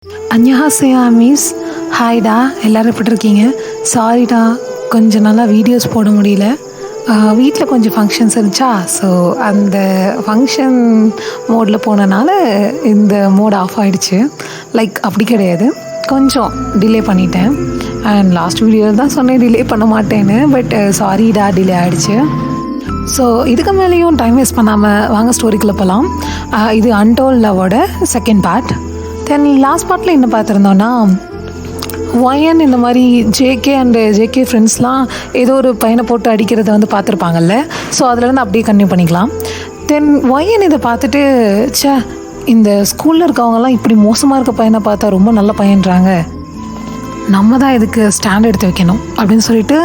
அன்யஹாசேயா maize. ஹாய்டா, எல்லோரும் எப்படி இருக்கீங்க? சாரிடா, கொஞ்சம் நாளாக வீடியோஸ் போட முடியல. வீட்டில் கொஞ்சம் ஃபங்க்ஷன்ஸ் இருந்துச்சா, ஸோ அந்த ஃபங்க்ஷன் மோடில் போனனால இந்த மோட் ஆஃப் ஆகிடுச்சு. லைக் அப்படி கிடையாது, கொஞ்சம் டிலே பண்ணிட்டேன். அண்ட் லாஸ்ட் வீடியோவில் தான் சொன்னேன் டிலே பண்ண மாட்டேன்னு. பட் சாரிடா, டிலே ஆகிடுச்சு. ஸோ இதுக்கு மேலேயும் டைம் வேஸ்ட் பண்ணாமல் வாங்க ஸ்டோரிக்குள்ளே போகலாம். இது அன்டோல்ட் லவ்வோட செகண்ட் பார்ட். தென் லாஸ்ட் பார்ட்டில் என்ன பார்த்துருந்தோன்னா, ஒயன் இந்த மாதிரி ஜேகே அண்டு ஜேகே ஃப்ரெண்ட்ஸ்லாம் ஏதோ ஒரு பையனை போட்டு அடிக்கிறத வந்து பார்த்துருப்பாங்கல்ல. ஸோ அதிலேருந்து அப்படியே கன்டினியூ பண்ணிக்கலாம். தென் ஒயன் இதை பார்த்துட்டு, இந்த ஸ்கூலில் இருக்கவங்கலாம் இப்படி மோசமாக இருக்க பையனை பார்த்தா ரொம்ப நல்ல பையன்றாங்க, நம்ம தான் இதுக்கு ஸ்டாண்ட் எடுத்து வைக்கணும் அப்படின்னு சொல்லிட்டு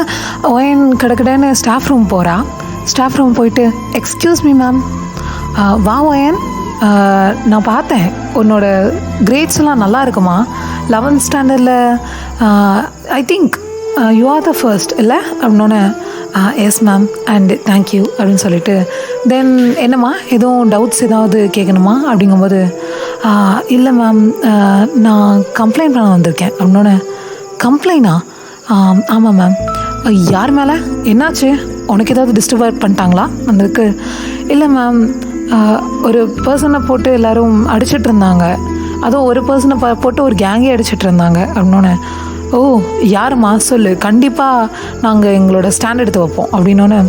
ஒயன் கடன்னு ஸ்டாஃப் ரூம் போகிறா. ஸ்டாஃப் ரூம் போயிட்டு, எக்ஸ்கியூஸ் மீ மேம், வா ஒயன், நான் பார்த்தேன் உன்னோட கிரேட்ஸ்லாம் நல்லா இருக்குமா 11th ஸ்டாண்டர்டில். I think you are the first இல்லை அப்படின்னோடனே, எஸ் மேம் அண்ட் தேங்க்யூ அப்படின்னு சொல்லிட்டு, தென் என்னம்மா எதுவும் டவுட்ஸ் ஏதாவது கேட்கணுமா அப்படிங்கும்போது, இல்லை மேம், நான் கம்ப்ளைண்ட் பண்ண வந்திருக்கேன் அப்படின்னோடனே, கம்ப்ளைண்டா? ஆமாம் மேம். யார் மேலே? என்னாச்சு? உனக்கு ஏதாவது டிஸ்டர்ப் பண்ணிட்டாங்களா அதுக்கு? இல்லை மேம், ஒரு பர்சனை போட்டு எல்லோரும் அடிச்சிட்டு இருந்தாங்க, அதுவும் ஒரு பர்சனை போட்டு ஒரு கேங்கே அடிச்சிட்டு இருந்தாங்க அப்படின்னோடனே, ஓ யாரும்மா சொல்லு, கண்டிப்பாக நாங்கள் எங்களோட ஸ்டாண்ட் எடுத்து வைப்போம் அப்படின்னோடனே,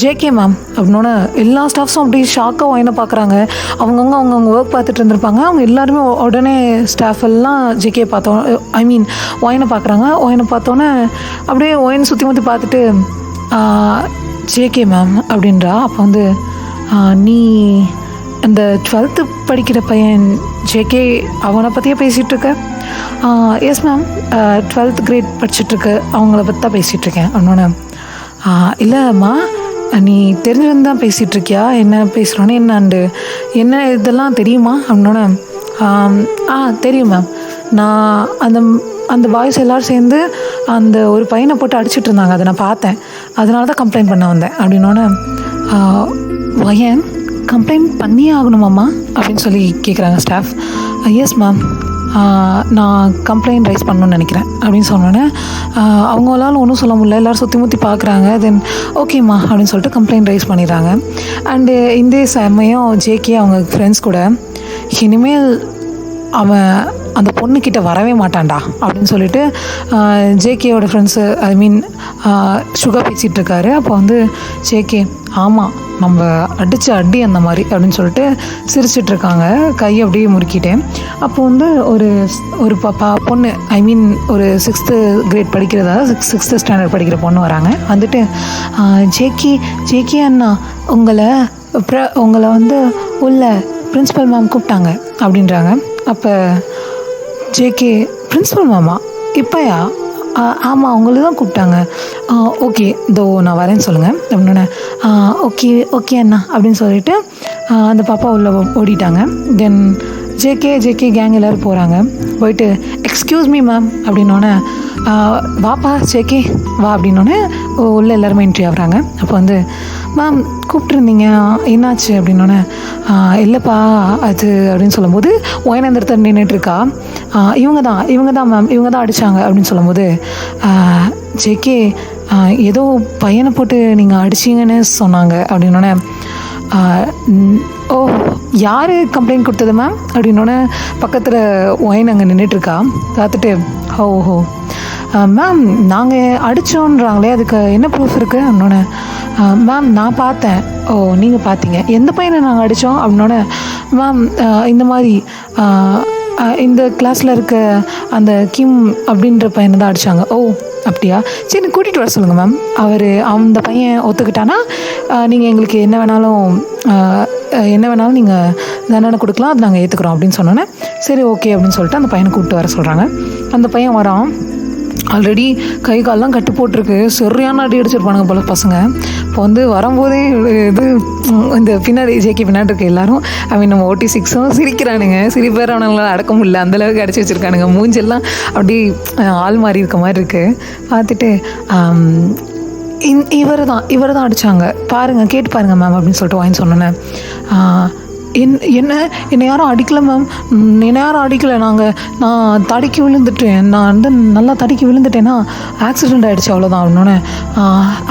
ஜேகே மேம் அப்படின்னோடனே எல்லா ஸ்டாஃப்ஸும் அப்படியே ஷாக்காக ஒயனை பார்க்குறாங்க. அவங்கவுங்க ஒர்க் பார்த்துட்டு இருந்திருப்பாங்க. அவங்க எல்லாருமே உடனே ஸ்டாஃப் எல்லாம் ஜேகே பார்த்தோம், ஐ மீன் ஒயனை பார்க்குறாங்க. ஒயனை பார்த்தோன்னே அப்படியே ஒயனை சுற்றி பார்த்துட்டு, ஜேகே மேம் அப்படின்றா. அப்போ வந்து, நீ அந்த 12th படிக்கிற பையன் ஜேகே, அவனை பற்றியே பேசிகிட்ருக்க? எஸ் மேம், 12th கிரேட் படிச்சுட்ருக்கு, அவங்கள பற்றி தான் பேசிகிட்ருக்கேன் அப்படின்னோடனே, இல்லைம்மா, நீ தெரிஞ்சிருந்து தான் பேசிகிட்ருக்கியா? என்ன பேசுகிறோன்னு என்ன இதெல்லாம் தெரியுமா அப்படின்னோடனே, தெரியும் மேம், நான் அந்த பாய்ஸ் எல்லோரும் சேர்ந்து அந்த ஒரு பையனை போட்டு அடிச்சிட்டு இருந்தாங்க, அதை நான் பார்த்தேன், அதனால தான் கம்ப்ளைண்ட் பண்ண வந்தேன் அப்படின்னோடனே, வயன் கம்ப்ளைண்ட் பண்ணியே ஆகணுமாம்மா அப்படின்னு சொல்லி கேட்குறாங்க ஸ்டாஃப். எஸ் மேம், நான் கம்ப்ளைண்ட் ரைஸ் பண்ணணுன்னு நினைக்கிறேன் அப்படின்னு சொன்னோன்னே, அவங்களால ஒன்றும் சொல்ல முடியல, எல்லோரும் சுற்றி பார்க்குறாங்க. தென் ஓகேம்மா அப்படின்னு சொல்லிட்டு கம்ப்ளைண்ட் ரைஸ் பண்ணிடுறாங்க. அண்டு இந்த சமயம் ஜேகே அவங்க ஃப்ரெண்ட்ஸ் கூட, இனிமேல் அவன் அந்த பொண்ணுக்கிட்ட வரவே மாட்டான்டா அப்படின்னு சொல்லிட்டு ஜேகேயோட ஃப்ரெண்ட்ஸு, ஐ மீன் சுகா பேசிகிட்டு இருக்காரு. அப்போ வந்து ஜேகே, ஆமாம் நம்ம அடித்த அடி அந்த மாதிரி அப்படின்னு சொல்லிட்டு சிரிச்சிட்ருக்காங்க, கையை அப்படியே முறுக்கிட்டேன். அப்போ வந்து ஒரு பொண்ணு, ஐ மீன் ஒரு 6th கிரேட் படிக்கிறதா, 6th ஸ்டாண்டர்ட் படிக்கிற பொண்ணு வராங்க. வந்துட்டு, ஜேகே அண்ணா, உங்களை வந்து உள்ள பிரின்ஸிபல் மேம் கூப்பிட்டாங்க அப்படின்றாங்க. அப்போ ஜேகே, பிரின்ஸிபல் மேமா இப்போயா? ஆமாம், அவங்கள தான் கூப்பிட்டாங்க. ஓகே, இதோ நான் வரேன்னு சொல்லுங்கள் அப்படின்னோடனே, ஓகே அண்ணா அப்படின்னு சொல்லிட்டு அந்த பாப்பா உள்ளே ஓடிட்டாங்க. தென் ஜேகே கேங் எல்லோரும் போகிறாங்க. போயிட்டு, எக்ஸ்கியூஸ் மீ மேம் அப்படின்னோடனே, வாப்பா ஜேகே வா அப்படின்னோடனே உள்ளே எல்லாருமே என்ட்ரி ஆகுறாங்க. அப்போ வந்து, மேம் கூப்பிட்ருந்தீங்க, என்னாச்சு அப்படின்னோடனே, இல்லைப்பா அது அப்படின்னு சொல்லும்போது, ஒயனந்திரத்தை நின்றுட்டுருக்கா. இவங்க தான் மேம், இவங்க தான் அடித்தாங்க அப்படின்னு சொல்லும்போது, ஜேகே, ஏதோ பையனை போட்டு நீங்கள் அடிச்சிங்கன்னு சொன்னாங்க அப்படின்னோடனே, ஓ யார் கம்ப்ளைண்ட் கொடுத்தது மேம் அப்படின்னோடனே, பக்கத்தில் ஒயன் அங்கே நின்றுட்டுருக்கா. பார்த்துட்டு, ஓஹோ மேம், நாங்கள் அடித்தோன்றாங்களே, அதுக்கு என்ன ப்ரூஃப் இருக்குது அப்படின்னோடனே, மேம் நான் பார்த்தேன். ஓ நீங்கள் பார்த்தீங்க, எந்த பையனை நாங்கள் அடித்தோம் அப்படின்னோடனே, மேம் இந்த மாதிரி இந்த கிளாஸில் இருக்க அந்த கிம் அப்படின்ற பையனை தான் அடித்தாங்க. ஓ அப்படியா, சரி கூட்டிகிட்டு வர சொல்லுங்கள் மேம், அந்த பையன் ஒத்துக்கிட்டானா நீங்கள் எங்களுக்கு என்ன வேணாலும் நீங்கள் தண்டனை கொடுக்கலாம், அது நாங்கள் ஏற்றுக்குறோம் அப்படின்னு சொன்னோன்னே, சரி ஓகே அப்படின்னு சொல்லிட்டு அந்த பையனை கூப்பிட்டு வர சொல்கிறாங்க. அந்த பையன் வரான். ஆல்ரெடி கை காலெலாம் கட்டு போட்டிருக்கு, சரியான அடி அடிச்சிருப்பானுங்க போல பசங்க. இப்போ வந்து வரும்போதே இது இந்த பின்னாடி ஜேகே பின்னாடி இருக்க எல்லோரும், ஐ மீன் நம்ம OT6ம் சிரிக்கிறானுங்க. சிரிப்பேர் அவனால அடக்க முடியல, அந்தளவுக்கு அடிச்சு வச்சுருக்கானுங்க. மூஞ்செல்லாம் அப்படி ஆள் மாறி இருக்க மாதிரி இருக்குது. பார்த்துட்டு, இவர் தான் அடித்தாங்க பாருங்கள், கேட்டு பாருங்கள் மேம் அப்படின்னு சொல்லிட்டு வாங்கி சொன்னேன். என்னை யாரும் அடிக்கலை மேம், என்னை யாரும் அடிக்கலை. நான் தடுக்கி விழுந்துட்டேன், நான் வந்து நல்லா தடுக்கி விழுந்துட்டேன்னா ஆக்சிடெண்ட் ஆகிடுச்சு அவ்வளோதான் அப்படின்னோடனே,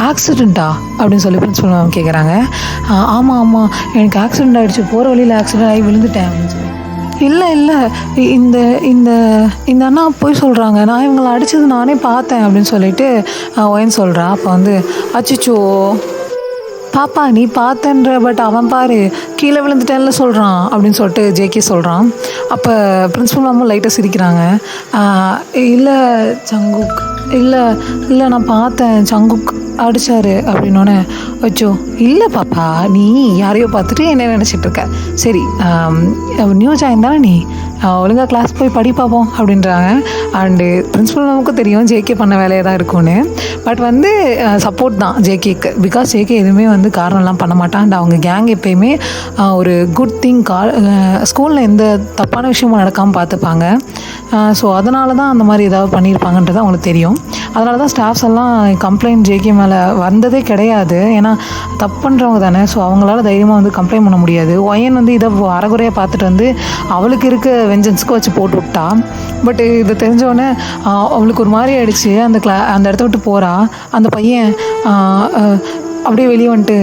ஆக்சிடெண்ட்டா அப்படின்னு சொல்லி பிரின்சிபல் மேம் கேட்குறாங்க. ஆமாம் எனக்கு ஆக்சிடெண்ட் ஆகிடுச்சு, போகிற வழியில் ஆக்சிடெண்ட் ஆகி விழுந்துட்டேன் அப்படின்னு சொல்லி. இல்லை இந்த இந்த இந்த அண்ணா போய் சொல்கிறாங்க, நான் இவங்களை அடித்தது நானே பார்த்தேன் அப்படின்னு சொல்லிட்டு ஒயன் சொல்கிறா. அப்போ வந்து அச்சச்சோ பாப்பா நீ பார்த்தன்ற, பட் அவன் பாரு கீழே விழுந்துட்டேன்ல சொல்கிறான் அப்படின்னு சொல்லிட்டு ஜேகே சொல்கிறான். அப்போ பிரின்சிபல் மேமும் லைட்டாக சிரிக்கிறாங்க. இல்லை சங்குக், இல்லை நான் பார்த்தேன் சங்குக் அடித்தார் அப்படின்னோடனே, வச்சோ இல்லை பாப்பா நீ யாரையோ பார்த்துட்டு என்ன நினச்சிட்டு இருக்க, சரி நியூ ஜாயின் தானே நீ, ஒழுங்காக கிளாஸ் போய் படி பார்ப்போம் அப்படின்றாங்க. அண்டு பிரின்சிபல் மேமுக்கும் தெரியும் ஜேகே பண்ண வேலையாக தான் இருக்கும்னு. பட் வந்து சப்போர்ட் தான் ஜேகேக்கு, பிகாஸ் ஜேகே எதுவுமே வந்து காரணம்லாம் பண்ண மாட்டான். அண்ட் அவங்க கேங் எப்போயுமே ஒரு குட் திங் ஸ்கூலில் எந்த தப்பான விஷயமும் நடக்காமல் பார்த்துப்பாங்க. ஸோ அதனால தான் அந்த மாதிரி ஏதாவது பண்ணியிருப்பாங்கன்றது அவங்களுக்கு தெரியும். அதனால தான் ஸ்டாஃப்ஸ் எல்லாம் கம்ப்ளைண்ட் ஜேகே மேலே வந்ததே கிடையாது. ஏன்னா தப்பு பண்ணுறவங்க தானே, ஸோ அவங்களால தைரியமாக வந்து கம்ப்ளைண்ட் பண்ண முடியாது. ஒயன் வந்து இதை அறகுறையாக பார்த்துட்டு வந்து அவளுக்கு இருக்க வெஞ்சன்ஸ்க்கு வச்சு போட்டு விட்டா. பட் இதை தெரிஞ்சோடனே அவளுக்கு ஒரு மாதிரி ஆகிடுச்சு. அந்த இடத்த விட்டு போகிறா. அந்த பையன் அப்படியே வெளியே வந்துட்டு,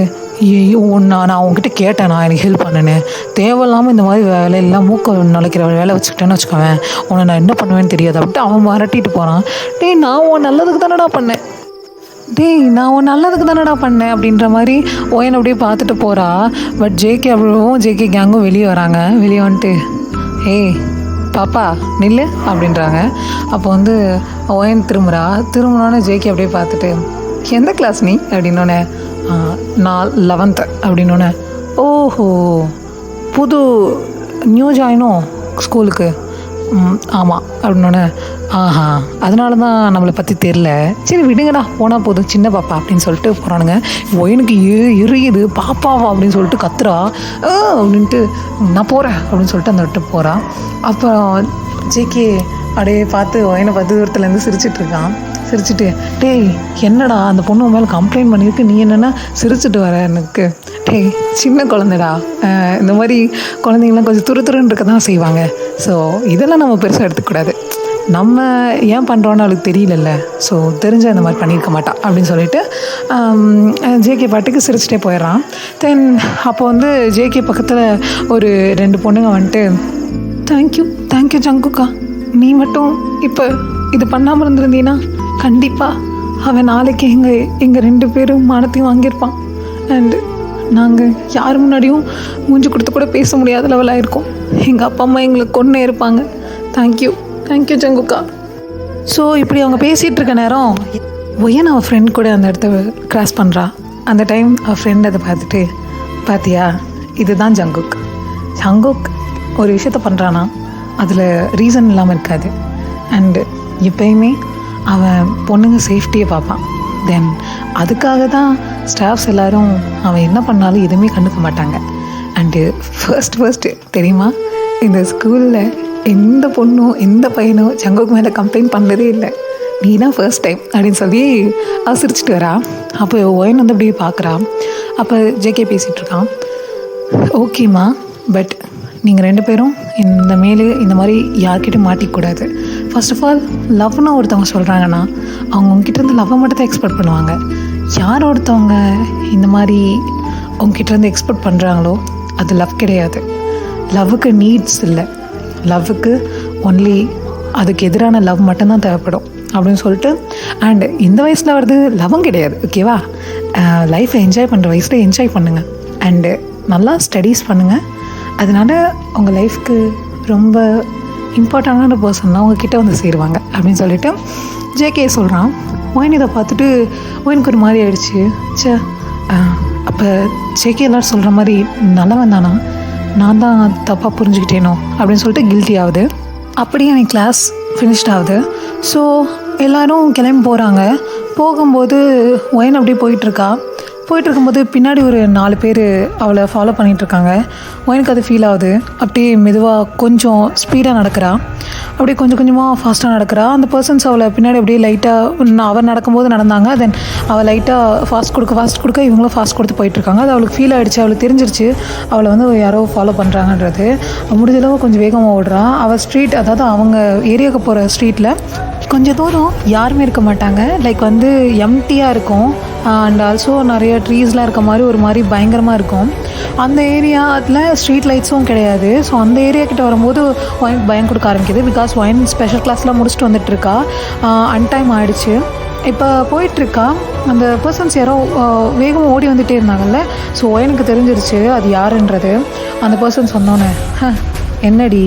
ஐயோ நான் அவங்ககிட்ட கேட்டேன், நான் எனக்கு ஹெல்ப் பண்ணேன்னு, தேவையில்லாமல் இந்த மாதிரி வேலையெல்லாம் மூக்க நுழைக்கிற வேலை வச்சுக்கிட்டேன்னு வச்சுக்கோவேன், உன்னை நான் என்ன பண்ணுவேன்னு தெரியாது அப்படின்ட்டு அவன் மிரட்டிட்டு போகிறான். நான் உன் நல்லதுக்கு தானடா பண்ணேன் அப்படின்ற மாதிரி ஒயன் அப்படியே பார்த்துட்டு போகிறா. பட் ஜேகே கேங்கும் வெளியே வராங்க. வெளியே வந்துட்டு, ஏய் பாப்பா நில்லு அப்படின்றாங்க. அப்போ வந்து ஒயன் திரும்பினோன்னே ஜேகே அப்படியே பார்த்துட்டு, எந்த கிளாஸ் நீ அப்படின்னோடனே, நான் 11th அப்படின்னோடனே, ஓஹோ புது நியூ ஜாயினும் ஸ்கூலுக்கு, ஆமாம் அப்படின்னோடனே, ஆஹா அதனால தான் நம்மளை பற்றி தெரில, சரி விடுங்கடா போனால் போதும் சின்ன பாப்பா அப்படின்னு சொல்லிட்டு போகிறானுங்க. ஒயனுக்கு எரியுது, பாப்பாவா அப்படின்னு சொல்லிட்டு கத்துறா. அப்படின்ட்டு நான் போகிறேன் அப்படின்னு சொல்லிட்டு அந்த விட்டு போகிறான். அப்புறம் ஜேகே அப்படியே பார்த்து ஒயனை பார்த்து தூரத்துலேருந்து சிரிச்சிட்டு, டேய் என்னடா அந்த பொண்ணு மேலே கம்ப்ளைண்ட் பண்ணியிருக்கு, நீ என்னென்னா சிரிச்சிட்டு வர எனக்கு, டேய் சின்ன குழந்தைடா, இந்த மாதிரி குழந்தைங்களாம் கொஞ்சம் துருத்துருன்னு இருக்க தான் செய்வாங்க. ஸோ இதெல்லாம் நம்ம பெருசாக எடுத்துக்கூடாது, நம்ம ஏன் பண்ணுறோன்னு அவளுக்கு தெரியலல்ல, ஸோ தெரிஞ்ச இந்த மாதிரி பண்ணியிருக்க மாட்டான் அப்படின்னு சொல்லிட்டு ஜேகே பாட்டுக்கு சிரிச்சிட்டே போயிடுறான். தென் அப்போ வந்து ஜேகே பக்கத்தில் ஒரு 2 பொண்ணுங்க வந்துட்டு, தேங்க்யூ ஜங்குக்கா, நீ மட்டும் இப்போ இது பண்ணாமல் இருந்திருந்தீன்னா கண்டிப்பாக அவன் நாளைக்கு எங்கள் 2 பேரும் மானத்தையும் வாங்கியிருப்பான். அண்டு நாங்கள் யார் முன்னாடியும் மூஞ்சி கொடுத்து கூட பேச முடியாத லெவலாக இருக்கோம். எங்கள் அப்பா அம்மா எங்களுக்கு கொன்னே இருப்பாங்க. தேங்க்யூ ஜங்குக்கா. ஸோ இப்படி அவங்க பேசிகிட்டு இருக்க நேரம் ஒயன் அவள் ஃப்ரெண்ட் கூட அந்த இடத்த கிராஸ் பண்ணுறா. அந்த டைம் அவள் ஃப்ரெண்ட் அதை பார்த்துட்டு, பார்த்தியா இதுதான் ஜங்குக் ஒரு விஷயத்த பண்ணுறான்னா அதில் ரீசன் இல்லாமல் இருக்காது. அண்டு எப்பயுமே அவன் பொண்ணுங்க சேஃப்டியை பார்ப்பான். தென் அதுக்காக தான் ஸ்டாஃப்ஸ் எல்லோரும் அவன் என்ன பண்ணாலும் எதுவுமே கண்டுக்க மாட்டாங்க. அண்டு ஃபர்ஸ்ட் தெரியுமா, இந்த ஸ்கூலில் எந்த பொண்ணும் எந்த பையனும் ஜங்குக்கு மேலே கம்ப்ளைண்ட் பண்ணதே இல்லை, நீ தான் ஃபர்ஸ்ட் டைம் அப்படின்னு சொல்லி சிரிச்சிட்டு வரா. அப்போ ஒயன் வந்து அப்படியே பார்க்குறா. அப்போ ஜேகே பேசிகிட்ருக்கான், ஓகேம்மா பட் நீங்கள் 2 பேரும் இந்த மாதிரி யார்கிட்டையும் மாட்டிக்கூடாது. ஃபர்ஸ்ட் ஆஃப் ஆல் லவ்னு ஒருத்தவங்க சொல்கிறாங்கன்னா அவங்க உங்ககிட்டேருந்து லவ்வை மட்டும் தான் எக்ஸ்பெக்ட் பண்ணுவாங்க. யார் ஒருத்தவங்க இந்த மாதிரி உங்ககிட்டேருந்து எக்ஸ்பெக்ட் பண்ணுறாங்களோ அது லவ் கிடையாது. லவ்வுக்கு நீட்ஸ் இல்லை, லவ்வுக்கு ஒன்லி அதுக்கு எதிரான லவ் மட்டும்தான் தேவைப்படும் அப்படின்னு சொல்லிட்டு. அண்டு இந்த வயசில் வருது லவ்வும் கிடையாது, ஓகேவா? லைஃப்பை என்ஜாய் பண்ணுற வயசில் என்ஜாய் பண்ணுங்கள். அண்டு நல்லா ஸ்டடீஸ் பண்ணுங்கள். அதனால் உங்கள் லைஃப்க்கு ரொம்ப இம்பார்ட்டண்டான பர்சன்லாம் உங்ககிட்ட வந்து சேருவாங்க அப்படின்னு சொல்லிட்டு ஜேகே சொல்கிறான். ஒயன் இதை பார்த்துட்டு ஒயனுக்கு ஒரு மாதிரி ஆயிடுச்சு. அப்போ ஜேகே எல்லோரும் சொல்கிற மாதிரி நல்லவன் தானா, நான் தான் தப்பாக புரிஞ்சுக்கிட்டேனோ அப்படின்னு சொல்லிட்டு கில்ட்டி ஆகுது. அப்படியே என் கிளாஸ் ஃபினிஷ்ட் ஆகுது. ஸோ எல்லோரும் கிளம்பி போகிறாங்க. போகும்போது ஒயன் அப்படியே போயிட்டுருக்கும்போது பின்னாடி ஒரு 4 பேர் அவளை ஃபாலோ பண்ணிகிட்ருக்காங்க. ஒயனுக்கு அது ஃபீல் ஆகுது. அப்படியே மெதுவாக கொஞ்சம் ஸ்பீடாக நடக்கிறா. அப்படியே கொஞ்சம் கொஞ்சமாக ஃபாஸ்ட்டாக நடக்கிறா. அந்த பர்சன்ஸ் அவளை பின்னாடி அப்படியே லைட்டாக அவள் நடக்கும்போது நடந்தாங்க. தென் அவள் லைட்டாக ஃபாஸ்ட் கொடுக்க இவங்களும் ஃபாஸ்ட் கொடுத்து போயிட்டுருக்காங்க. அது அவளுக்கு ஃபீல் ஆகிடுச்சு, அவளுக்கு தெரிஞ்சிருச்சு அவளை வந்து யாரோ ஃபாலோ பண்ணுறாங்கன்றது. முடிஞ்சளவு கொஞ்சம் வேகமாக ஓடுறா. அவள் ஸ்ட்ரீட், அதாவது அவங்க ஏரியாவுக்கு போகிற ஸ்ட்ரீட்டில் கொஞ்சம் தூரம் யாருமே இருக்க மாட்டாங்க. லைக் வந்து எம்டியாக இருக்கும். அண்ட் ஆல்சோ நிறைய ட்ரீஸ்லாம் இருக்க மாதிரி ஒரு மாதிரி பயங்கரமாக இருக்கும். அந்த ஏரியாவில் ஸ்ட்ரீட் லைட்ஸும் கிடையாது. ஸோ அந்த ஏரியா கிட்ட வரும்போது ஒயின் பயம் கொடுக்க ஆரம்பிக்குது. பிகாஸ் ஒயின் ஸ்பெஷல் கிளாஸ்லாம் முடிச்சுட்டு வந்துட்டுருக்கா. அன்டைம் ஆகிடுச்சு. இப்போ போயிட்டுருக்கா. அந்த பர்சன்ஸ் யாரோ வேகமாக ஓடி வந்துகிட்டே இருந்தாங்கல்ல. ஸோ ஒயனுக்கு தெரிஞ்சிருச்சு அது யாருன்றது. அந்த பர்சன் சொன்னோன்னே, என்னடி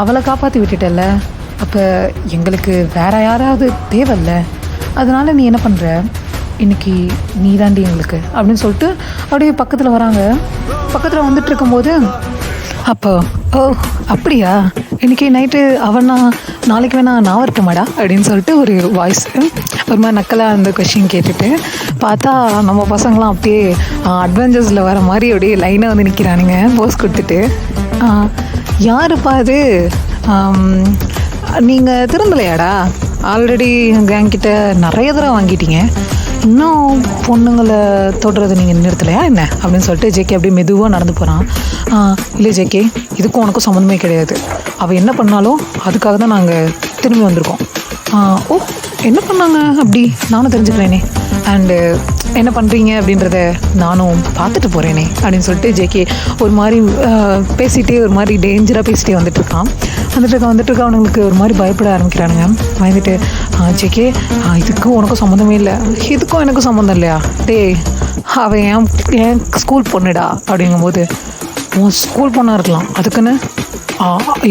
அவளை காப்பாற்றி விட்டுட்டல, அப்போ எங்களுக்கு வேறு யாராவது தேவையில்ல, அதனால் நீ என்ன பண்ணுற, இன்றைக்கி நீ தாண்டி எங்களுக்கு அப்படின்னு சொல்லிட்டு அப்படியே பக்கத்தில் வராங்க. பக்கத்தில் வந்துட்டு இருக்கும்போது அப்போ, ஓ அப்படியா, இன்றைக்கி நைட்டு அவனா நாளைக்கு வேணா நான் வரட்டுமாடா அப்படின்னு சொல்லிட்டு ஒரு வாய்ஸ் ஒரு மாதிரி நக்கலாக அந்த கொஷின் கேட்டுட்டு பார்த்தா நம்ம பசங்களாம் அப்படியே அட்வென்ச்சர்ஸில் வர மாதிரி அப்படியே லைனாக வந்து நிற்கிறானுங்க போஸ் கொடுத்துட்டு. யாருப்பா அது, நீங்கள் திரும்பலையாடா, ஆல்ரெடி கேங்கிட்ட நிறைய தடவை வாங்கிட்டீங்க, இன்னும் பொண்ணுங்களை தொடுறது நீங்கள் நிறுத்தலையா என்ன அப்படின்னு சொல்லிட்டு ஜேகே அப்படியே மெதுவாக நடந்து போகிறான். இல்லை ஜேகே, இதுக்கும் உனக்கும் சம்மந்தமே கிடையாது, அவள் என்ன பண்ணாலும் அதுக்காக தான் நாங்கள் திரும்பி வந்திருக்கோம். ஓ என்ன பண்ணாங்க அப்படி நானும் தெரிஞ்சுக்கிறேனே, அண்டு என்ன பண்ணுறீங்க அப்படின்றத நானும் பார்த்துட்டு போகிறேனே அப்படின்னு சொல்லிட்டு ஜேகே ஒரு மாதிரி பேசிகிட்டே ஒரு மாதிரி டேஞ்சராக பேசிகிட்டே வந்துட்டுருக்கான். வந்துட்டுருக்க அவனுங்களுக்கு ஒரு மாதிரி பயப்பட ஆரம்பிக்கிறானுங்க. பயந்துட்டு, ஜேகே இதுக்கும் உனக்கும் சம்மந்தமே இல்லை, இதுக்கும் எனக்கும் சம்மந்தம் இல்லையா, டே அவன் ஏன் ஸ்கூல் பொண்ணுடா அப்படிங்கும்போது, உன் ஸ்கூல் பொண்ணாக இருக்கலாம், அதுக்குன்னு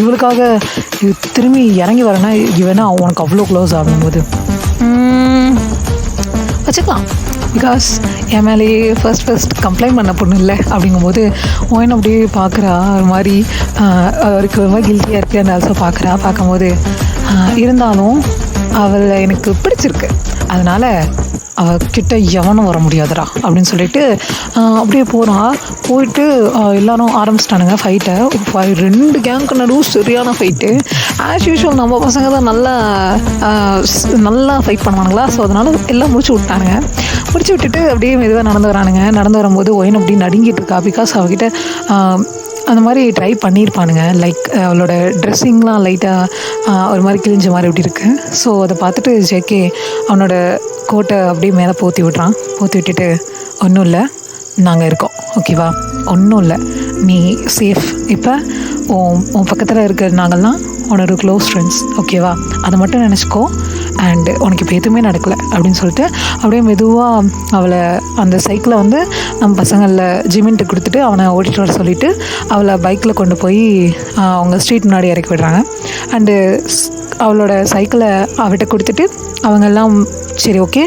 இவளுக்காக திரும்பி இறங்கி வரேன்னா இவனா உனக்கு அவ்வளோ க்ளோஸ் ஆகும்போது வச்சுக்கலாம். பிகாஸ் என் மேலேயே ஃபர்ஸ்ட் கம்ப்ளைண்ட் பண்ண பொண்ணு இல்லை அப்படிங்கும்போது ஒயின் அப்படியே பார்க்குறா. ஒரு மாதிரி அவருக்கு ஒரு மாதிரி கில்ட்டியாக இருக்குது. அந்த ஆல்சோ பார்க்கும்போது இருந்தாலும் அவளை எனக்கு பிடிச்சிருக்கு, அதனால் அவகிட்ட எவனும் வர முடியாதுடா அப்படின்னு சொல்லிட்டு அப்படியே போயிட்டு எல்லாரும் ஆரம்பிச்சிட்டானுங்க ஃபைட்டை. 2 கேங்க்கு நடுவும் சரியான ஃபைட்டு. ஆஸ் யூஷுவல் நம்ம பசங்க தான் நல்லா ஃபைட் பண்ணுவானுங்களா. ஸோ அதனால் எல்லாம் முடிச்சு விட்டுட்டு அப்படியே மெதுவாக நடந்து வரும்போது ஒயின் அப்படி நடுங்கிட்டு இருக்கா. பிகாஸ் அவகிட்ட அந்த மாதிரி ட்ரை பண்ணியிருப்பானுங்க. லைக் அவளோட ட்ரெஸ்ஸிங்லாம் லைட்டாக ஒரு மாதிரி கிழிஞ்ச மாதிரி அப்படி இருக்குது. ஸோ அதை பார்த்துட்டு ஜேகே அவனோட கோட்டை அப்படியே மேலே போற்றி விட்டுட்டு, ஒன்றும் இல்லை, நாங்கள் இருக்கோம், ஓகேவா, ஒன்றும் இல்லை, நீ சேஃப், இப்போ உன் பக்கத்தில் இருக்கிற நாங்கள்லாம் உன்னோட க்ளோஸ் ஃப்ரெண்ட்ஸ், ஓகேவா, அதை மட்டும் நினச்சிக்கோ, அண்டு உனக்கு இப்போ எதுவுமே நடக்கலை அப்படின்னு சொல்லிட்டு அப்படியே மெதுவாக அவளை அந்த சைக்கிளை வந்து நம்ம பசங்களில் ஜிமின்ட்டு கொடுத்துட்டு அவனை ஓட்டிகிட்டு வர சொல்லிவிட்டு அவளை பைக்கில் கொண்டு போய் அவங்க ஸ்ட்ரீட் முன்னாடி இறக்கி விடுறாங்க. அண்டு அவளோட சைக்கிளை அவட்ட கொடுத்துட்டு அவங்கெல்லாம் சரி ஓகே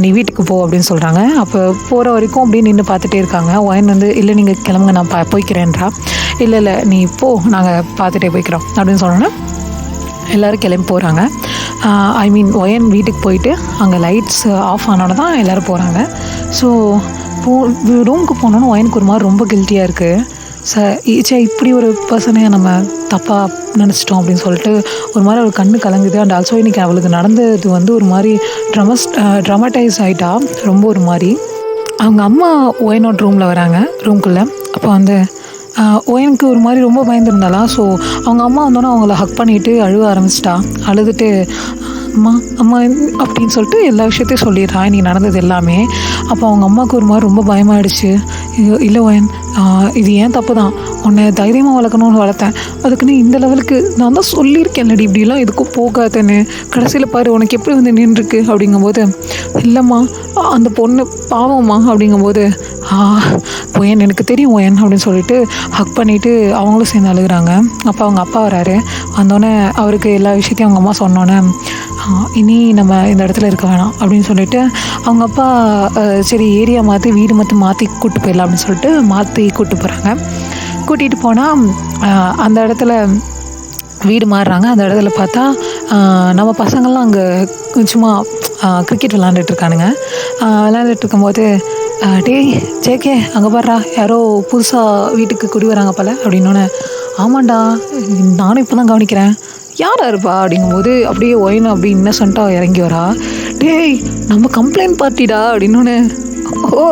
நீ வீட்டுக்கு போ அப்படின்னு சொல்கிறாங்க. அப்போ போகிற வரைக்கும் அப்படியே நின்று பார்த்துட்டே இருக்காங்க. ஒயின் வந்து இல்லை நீங்கள் கிளம்புங்க, நான் போய்க்கிறேன்றா. இல்லை நீ போ, நாங்கள் பார்த்துட்டே போய்க்கிறோம் அப்படின்னு சொன்னோன்னா எல்லோரும் கிளம்பி போகிறாங்க. ஒயன் வீட்டுக்கு போயிட்டு அங்கே லைட்ஸ் ஆஃப் ஆனோட தான் எல்லோரும் போகிறாங்க. ஸோ ரூமுக்கு போனோன்னு ஒயனுக்கு ஒரு மாதிரி ரொம்ப கில்ட்டியாக இருக்குது. இப்படி ஒரு பர்சனையை நம்ம தப்பாக நினச்சிட்டோம் அப்படின்னு சொல்லிட்டு ஒரு மாதிரி அவளுக்கு கண்ணு கலங்குது. அண்ட் ஆல்சோ இன்றைக்கி அவளுக்கு நடந்தது வந்து ஒரு மாதிரி ட்ரமடைஸ் ஆகிட்டா ரொம்ப ஒரு மாதிரி. அவங்க அம்மா ஒயனோட ரூமில் வராங்க, ரூம்குள்ளே. அப்போ வந்து ஒயனுக்கு ஒரு மாதிரி ரொம்ப பயந்துருந்தாளா. ஸோ அவங்க அம்மா வந்தோன்னே அவங்கள ஹக் பண்ணிவிட்டு அழுவ ஆரம்பிச்சிட்டா. அழுதுட்டு அம்மா அப்படின்னு சொல்லிட்டு எல்லா விஷயத்தையும் சொல்லிடுறா, இன்றைக்கி நடந்தது எல்லாமே. அப்போ அவங்க அம்மாவுக்கு ஒரு மாதிரி ரொம்ப பயமாயிடுச்சு. இல்லை ஒயன், இது ஏன் தப்பு தான், உன்னை தைரியமாக வளர்க்கணும்னு வளர்த்தேன், அதுக்குன்னு இந்த லெவலுக்கு நான் தான் சொல்லியிருக்கேன்லடி இப்படிலாம் எதுக்கும் போகாதேன்னு, கடைசியில் பாரு உனக்கு எப்படி வந்து நின்றுருக்கு அப்படிங்கும்போது, இல்லைம்மா அந்த பொண்ணு பாவம்மா அப்படிங்கும்போது, ஒயன் எனக்கு தெரியும் ஒயன் அப்படின்னு சொல்லிட்டு ஹக் பண்ணிவிட்டு அவங்களும் சேர்ந்து அழுகுறாங்க. அப்போ அவங்க அப்பா வராரு. வந்தோடனே அவருக்கு எல்லா விஷயத்தையும் அவங்க அம்மா சொன்னோன்னே, இனி நம்ம இந்த இடத்துல இருக்க வேணாம் அப்படின்னு சொல்லிட்டு அவங்க அப்பா சரி ஏரியா வீடு மாற்றி கூப்பிட்டு போயிடலாம் அப்படின்னு சொல்லிட்டு மாற்றி கூப்பிட்டு போகிறாங்க. கூட்டிகிட்டு போனால் அந்த இடத்துல வீடு மாறுறாங்க. அந்த இடத்துல பார்த்தா நம்ம பசங்கள்லாம் அங்கே சும்மா கிரிக்கெட் விளாண்டுட்ருக்கானுங்க. விளாண்டுட்டு இருக்கும்போது, டேய் ஜேகே அங்கே பாடுறா, யாரோ புதுசாக வீட்டுக்கு குடி வராங்க போல அப்படின்னோடனே, ஆமாண்டா நானும் இப்போ தான் கவனிக்கிறேன், யாரா இருப்பா அப்படிங்கும்போது அப்படியே ஒயின் அப்படி இன்னசென்ட்டாக இறங்கி வரா. டேய் நம்ம கம்ப்ளைண்ட் பார்ட்டிடா அப்படின்னோடனே, ஓ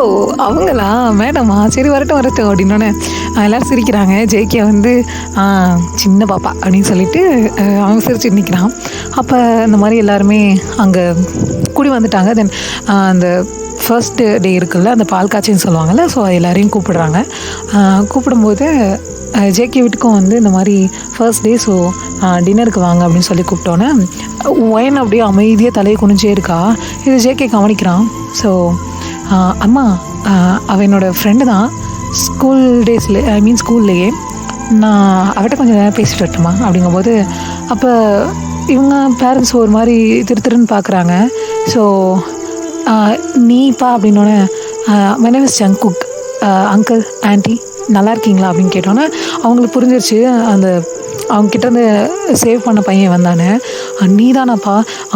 அவங்களா மேடமா, சரி வரட்டும் வரட்டும் அப்படின்னோடனே எல்லோரும் சிரிக்கிறாங்க. ஜேகே வந்து சின்ன பாப்பா அப்படின்னு சொல்லிட்டு அவங்க சிரிச்சுட்டு நிற்கிறான். அப்போ இந்த மாதிரி எல்லாருமே அங்கே கூடி வந்துட்டாங்க. தென் அந்த ஃபர்ஸ்ட் டே இருக்குல்ல, அந்த பால் காய்ச்சின்னு சொல்லுவாங்கள்ல, ஸோ எல்லோரையும் கூப்பிடுறாங்க. கூப்பிடும்போது ஜேகே வீட்டுக்கும் வந்து இந்த மாதிரி ஃபர்ஸ்ட் டே, ஸோ டின்னருக்கு வாங்க அப்படின்னு சொல்லி கூப்பிட்டோன்னே ஒயன் அப்படியே அமைதியாக தலையை குனிஞ்சே இருக்கா. இது ஜேகே கவனிக்கிறான். ஸோ அம்மா அவள் என்னோடய ஃப்ரெண்டு தான், ஸ்கூல் டேஸில் ஸ்கூல்லையே, நான் அவட்ட கொஞ்சம் நேரம் பேசிட்டு வரட்டுமா அப்படிங்கும்போது, அப்போ இவங்க பேரண்ட்ஸ் ஒரு மாதிரி திருன்னு பார்க்குறாங்க. ஸோ நீப்பா அப்படின்னோடனே, my name is Jungkook, uncle aunty நல்லா இருக்கீங்களா அப்படின்னு கேட்டோன்னே அவங்களுக்கு புரிஞ்சிருச்சு, அந்த அவங்ககிட்டேருந்து சேவ் பண்ண பையன் வந்தானே, நீ தானாப்பா,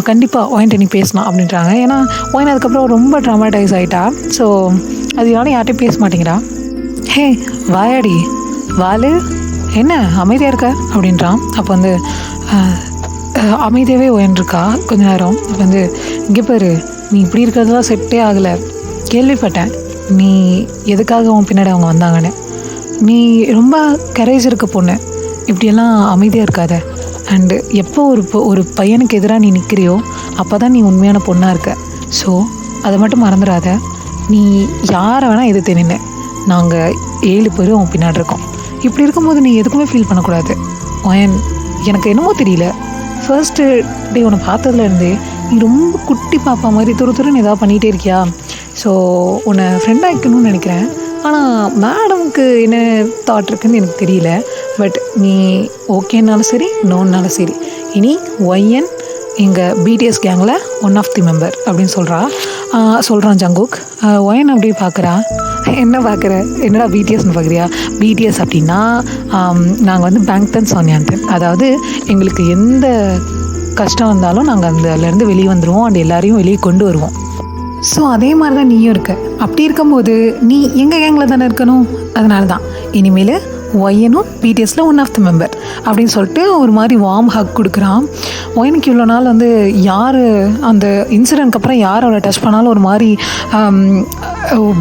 கண்டிப்பாக ஒயின்ட்டு நீ பேசலாம் அப்படின்றாங்க. ஏன்னா ஒயின் அதுக்கப்புறம் ரொம்ப ட்ராமாடைஸ் ஆகிட்டா. ஸோ அதனால யார்ட்டையும் பேச மாட்டேங்கிறா. ஹே வாயாடி வாலு, என்ன அமைதியாக இருக்க அப்படின்றான். அப்போ வந்து அமைதியாகவே ஒயின்ருக்கா கொஞ்ச நேரம். இப்போ வந்து இங்கே பாரு, நீ இப்படி இருக்கிறதுலாம் செட்டே ஆகலை, கேள்விப்பட்டேன் நீ எதுக்காக உன் பின்னாடி அவங்க வந்தாங்கன்னு. நீ ரொம்ப கரேஜ் இருக்க பொண்ணு, இப்படியெல்லாம் அமைதியாக இருக்காத. அண்டு எப்போ ஒரு பையனுக்கு எதிராக நீ நிற்கிறியோ அப்போ தான் நீ உண்மையான பொண்ணாக இருக்க. ஸோ அதை மட்டும் மறந்துடாத. நீ யாரை வேணால் எதிர்த்து நின்று, நாங்கள் 7 பேரும் உன் பின்னாடி இருக்கோம். இப்படி இருக்கும்போது நீ எதுக்குமே ஃபீல் பண்ணக்கூடாது. ஒயன், எனக்கு என்னமோ தெரியல, ஃபர்ஸ்ட்டு டே உன்னை பார்த்ததுலேருந்தே நீ ரொம்ப குட்டி பாப்பா மாதிரி துருன்னு ஏதாவது பண்ணிகிட்டே இருக்கியா. ஸோ உன்னை ஃப்ரெண்டாக வைக்கணும்னு நினைக்கிறேன். ஆனால் மேடமுக்கு என்ன தாட் இருக்குன்னு எனக்கு தெரியல. பட் நீ ஓகேனாலும் சரி, நோன்னாலும் சரி, இனி ஒய்என் எங்கள் பிடிஎஸ் கேங்கில் ஒன் ஆஃப் தி மெம்பர் அப்படின்னு சொல்கிறான் ஜங்குக். ஒயன் அப்படியே பார்க்குறா. என்ன பார்க்குற, என்னடா பிடிஎஸ்ன்னு பார்க்குறியா? பிடிஎஸ் அப்படின்னா நாங்கள் வந்து பேங்க்டன் சோனியான்டன், அதாவது எங்களுக்கு எந்த கஷ்டம் வந்தாலும் நாங்கள் அதுலேருந்து வெளியே வந்துடுவோம், அண்ட் எல்லாரையும் வெளியே கொண்டு வருவோம். ஸோ அதே மாதிரி தான் நீயும் இருக்க. அப்படி இருக்கும்போது நீ எங்கள் கேங்கில் தானே இருக்கணும். அதனால தான் இனிமேல் ஒய்யனும் பிடிஎஸில் ஒன் ஆஃப் த மெம்பர் அப்படின்னு சொல்லிட்டு ஒரு மாதிரி வார்ம் ஹக் கொடுக்குறான். ஒயனுக்கு இவ்வளோ நாள் வந்து யார் அந்த இன்சிடென்ட்க்கு அப்புறம் யார் அவளை டச் பண்ணாலும் ஒரு மாதிரி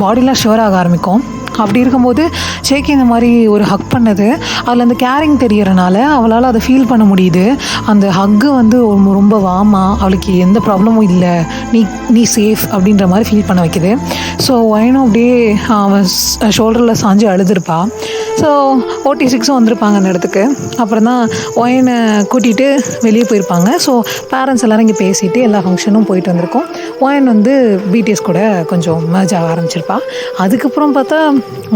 பாடிலாம் ஷுவர் ஆக ஆரம்பிக்கும். அப்படி இருக்கும்போது ஜேகே இந்த மாதிரி ஒரு ஹக் பண்ணது, அதில் அந்த கேரிங் தெரியறனால அவளால் அதை ஃபீல் பண்ண முடியுது. அந்த ஹக்கு வந்து ரொம்ப வார்மாக, அவளுக்கு எந்த ப்ராப்ளமும் இல்லை, நீ சேஃப் அப்படின்ற மாதிரி ஃபீல் பண்ண வைக்குது. ஸோ ஒயனும் அப்படியே அவன் ஷோல்டரில் சாஞ்சு அழுதுருப்பா. ஸோ OT6 வந்திருப்பாங்க அந்த இடத்துக்கு. அப்புறம் தான் ஒயனை கூட்டிகிட்டு வெளியே போயிருப்பாங்க. ஸோ பேரண்ட்ஸ் எல்லோரும் இங்கே பேசிவிட்டு எல்லா ஃபங்க்ஷனும் போயிட்டு வந்திருக்கோம். ஒயன் வந்து பிடிஎஸ் கூட கொஞ்சம் மர்ஜ் ஆக ஆரம்பிச்சிருப்பா. அதுக்கப்புறம் பார்த்தா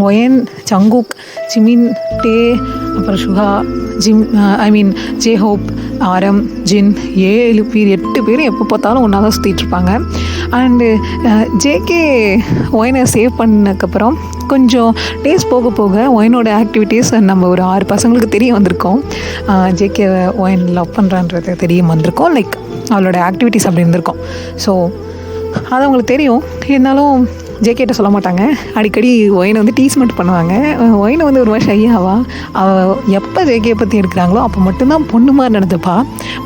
ஒயன், ஜங்குக், ஜிமின், டே, அப்புறம் சுஹா, ஜேஹோப், ஆரம், ஜின், 7 பேர் 8 பேரும் எப்போ பார்த்தாலும் ஒன்றா தான் சுற்றிட்டுருப்பாங்க. அண்டு ஜேகே ஒயனை சேவ் பண்ணதுக்கப்புறம் கொஞ்சம் டேஸ் போக போக ஒயனோட ஆக்டிவிட்டீஸ் நம்ம ஒரு 6 பசங்களுக்கு தெரிய வந்திருக்கோம். ஜேகே ஒயன் லவ் பண்ணுறான்றது தெரிய வந்திருக்கோம். லைக் அவளோட ஆக்டிவிட்டீஸ் அப்படி இருந்திருக்கோம். ஸோ அது அவங்களுக்கு தெரியும். இருந்தாலும் ஜேகேட்ட சொல்ல மாட்டாங்க. அடிக்கடி ஒயினை வந்து டீஸ் மட்டும் பண்ணுவாங்க. ஒயினை வந்து ஒரு மாதிரி ஷையாவா, அவள் எப்போ ஜேகேயை பற்றி எடுக்கிறாங்களோ அப்போ மட்டும்தான் பொண்ணு மாதிரி நடந்துப்பா.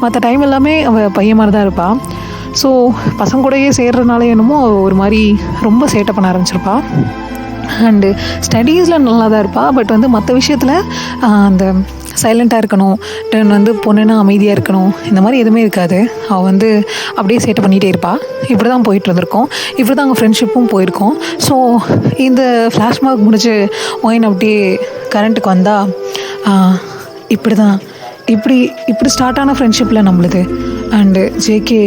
மற்ற டைம் எல்லாமே அவள் பையன் மாதிரி தான் இருப்பாள். ஸோ பசங்க கூடயே சேர்றதுனால என்னமோ ஒரு மாதிரி ரொம்ப சேட்டை பண்ண ஆரம்பிச்சிருப்பா. அண்டு ஸ்டடீஸில் நல்லா தான் இருப்பாள். பட் வந்து மற்ற விஷயத்தில் அந்த சைலண்ட்டாக இருக்கணும், டென் வந்து பொண்ணுன்னா அமைதியாக இருக்கணும், இந்த மாதிரி எதுவுமே இருக்காது. அவள் வந்து அப்படியே சேட்டை பண்ணிகிட்டே இருப்பாள். இப்படி தான் போயிட்டு வந்திருக்கோம். இப்படி தான் அங்கே ஃப்ரெண்ட்ஷிப்பும் போயிருக்கோம். ஸோ இந்த ஃப்ளாஷ்பேக் முடிஞ்சு ஒயின் அப்படியே கரண்ட்டுக்கு வந்தால் இப்படி ஸ்டார்ட் ஆன ஃப்ரெண்ட்ஷிப்பில் நம்மளுது. அண்டு ஜேகே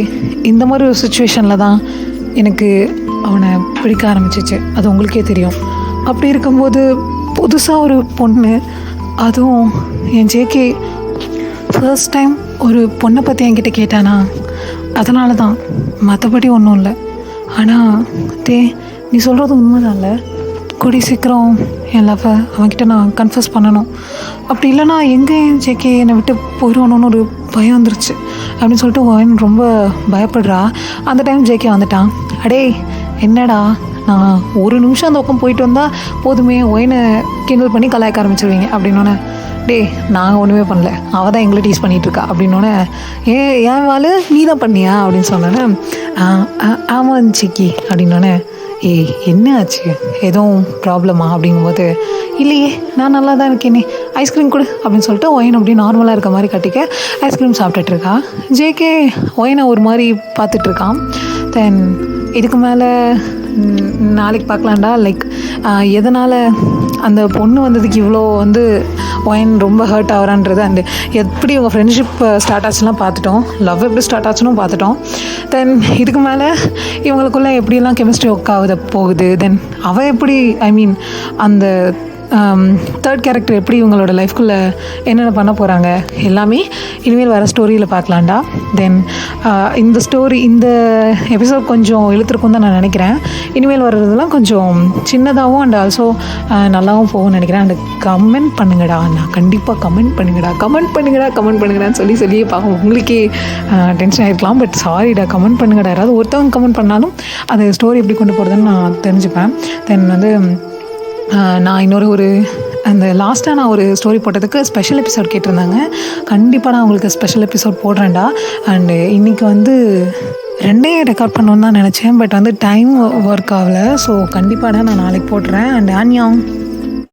இந்த மாதிரி ஒரு சுச்சுவேஷனில் தான் எனக்கு அவனை பிடிக்க ஆரம்பிச்சிச்சு. அது உங்களுக்கே தெரியும். அப்படி இருக்கும்போது புதுசாக ஒரு பொண்ணு, அதுவும் என் ஜேகே ஃபர்ஸ்ட் டைம் ஒரு பொண்ணை பற்றி என்கிட்ட கேட்டானா, அதனால தான், மற்றபடி ஒன்றும் இல்லை. ஆனால் நீ சொல்கிறது உண்மைதான் இல்லை, கூடி சீக்கிரம் என் லவ்வை அவன்கிட்ட நான் கன்ஃபஸ் பண்ணணும். அப்படி இல்லைனா எங்கே ஜேகே என்னை விட்டு போயிடுவானோன்னு ஒரு பயம் வந்துருச்சு அப்படின்னு சொல்லிட்டு ஒயின் ரொம்ப பயப்படுறா. அந்த டைம் ஜேகே வந்துட்டான். அடே என்னடா, நான் ஒரு நிமிஷம் அந்த பக்கம் போயிட்டு வந்தால் போதுமே ஒயினை கிண்டல் பண்ணி கலாய்க்க ஆரம்பிச்சிருவீங்க அப்படின்னோடனே, டேய் நாங்கள் ஒன்றுமே பண்ணல, அவள் தான் எங்களை டீஸ் பண்ணிகிட்ருக்கா அப்படின்னோடனே, ஏன் வாள் நீ தான் பண்ணியா அப்படின்னு சொன்னோன்னே, ஆமாம் சிக்கி அப்படின்னோடனே, என்ன ஆச்சு, எதுவும் ப்ராப்ளமா அப்படிங்கும்போது, இல்லையே நான் நல்லா தான் இருக்கேனே, ஐஸ்கிரீம் கொடு அப்படின்னு சொல்லிட்டு ஒயின் அப்படி நார்மலாக இருக்க மாதிரி கட்டிக்க ஐஸ்கிரீம் சாப்பிட்டுட்ருக்கா. ஜேகே ஒயினை ஒரு மாதிரி பார்த்துட்ருக்கான். தென் இதுக்கு மேலே நாளைக்கு பார்க்கலான்டா, லைக் எதனால் அந்த பொண்ணு வந்ததுக்கு இவ்வளோ ஒயின் ரொம்ப ஹர்ட் ஆகிறான்றது, அண்டு எப்படி உங்கள் ஃப்ரெண்ட்ஷிப் ஸ்டார்ட் ஆச்சுலாம் பார்த்துட்டோம், லவ் எப்படி ஸ்டார்ட் ஆச்சுன்னு பார்த்துட்டோம். தென் இதுக்கு மேலே இவங்களுக்குள்ளே எப்படியெல்லாம் கெமிஸ்ட்ரி ஒர்க் ஆகுது போகுது, தென் அவள் எப்படி அந்த தேர்ட் கேரக்டர் எப்படி இவங்களோட லைஃப்குள்ளே என்னென்ன பண்ண போகிறாங்க எல்லாமே இனிமேல் வர ஸ்டோரியில் பார்க்கலான்டா. தென் இந்த ஸ்டோரி இந்த எபிசோட் கொஞ்சம் இழுத்துருக்கும் தான் நான் நினைக்கிறேன். இனிமேல் வர்றதுலாம் கொஞ்சம் சின்னதாகவும் அண்ட் ஆல்சோ நல்லாவும் போகும்னு நினைக்கிறேன். அண்ட் கமெண்ட் பண்ணுங்கடா, நான் கண்டிப்பாக கமெண்ட் பண்ணுங்கடான்னு சொல்லியே பார்ப்போம். உங்களுக்கே டென்ஷன் ஆகிருக்கலாம், பட் சாரிடா, கமெண்ட் பண்ணுங்கடா. யாராவது ஒருத்தவங்க கமெண்ட் பண்ணாலும் அந்த ஸ்டோரி எப்படி கொண்டு போகிறதுன்னு நான் தெரிஞ்சுப்பேன். தென் நான் இன்னொரு அந்த லாஸ்ட்டாக நான் ஒரு ஸ்டோரி போட்டதுக்கு ஸ்பெஷல் எபிசோட் கேட்டிருந்தாங்க. கண்டிப்பாக நான் உங்களுக்கு ஸ்பெஷல் எபிசோட் போடுறேன்டா. அண்டு இன்றைக்கி 2 ரெக்கார்ட் பண்ணணுன்னு தான் நினச்சேன், பட் டைம் ஒர்க் ஆகலை. ஸோ கண்டிப்பாக நான் நாளைக்கு போட்டுறேன். அண்ட் ஆன்யா